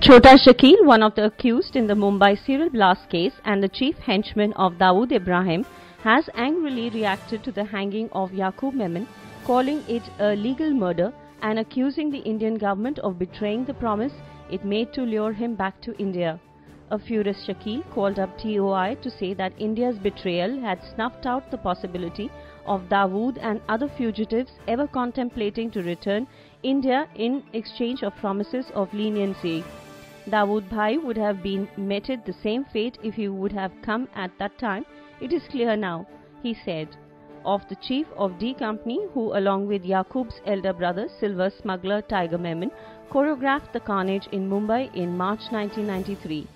Chota Shakil, one of the accused in the Mumbai serial blast case and the chief henchman of Dawood Ibrahim, has angrily reacted to the hanging of Yaqub Memon, calling it a legal murder and accusing the Indian government of betraying the promise it made to lure him back to India. A furious Shakil called up TOI to say that India's betrayal had snuffed out the possibility of Dawood and other fugitives ever contemplating to return India in exchange of promises of leniency. Dawood Bhai would have been meted the same fate if he would have come at that time. It is clear now, he said, of the chief of D Company who, along with Yaqub's elder brother, silver smuggler Tiger Memon, choreographed the carnage in Mumbai in March 1993.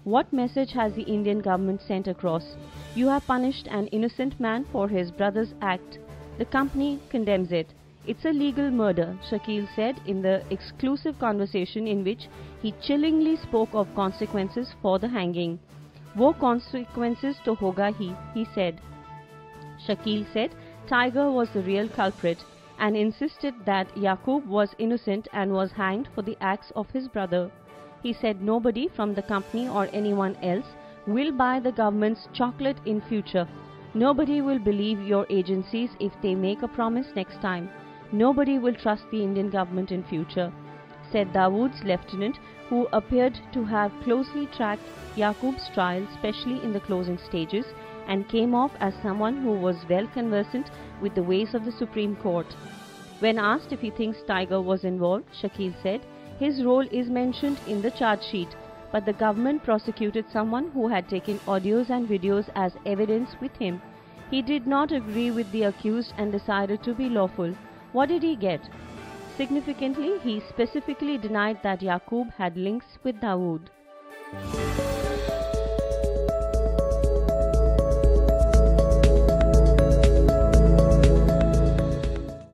What message has the Indian government sent across? You have punished an innocent man for his brother's act. The company condemns it. It's a legal murder, Shakil said in the exclusive conversation in which he chillingly spoke of consequences for the hanging. Wo consequences to hoga he said. Shakil said Tiger was the real culprit and insisted that Yaqub was innocent and was hanged for the acts of his brother. He said nobody from the company or anyone else will buy the government's chocolate in future. Nobody will believe your agencies if they make a promise next time. Nobody will trust the Indian government in future, said Dawood's lieutenant, who appeared to have closely tracked Yaqub's trial, especially in the closing stages, and came off as someone who was well conversant with the ways of the Supreme Court. When asked if he thinks Tiger was involved, Shakil said his role is mentioned in the charge sheet, but the government prosecuted someone who had taken audios and videos as evidence with him. He did not agree with the accused and decided to be lawful. What did he get? Significantly, he specifically denied that Yaqub had links with Dawood.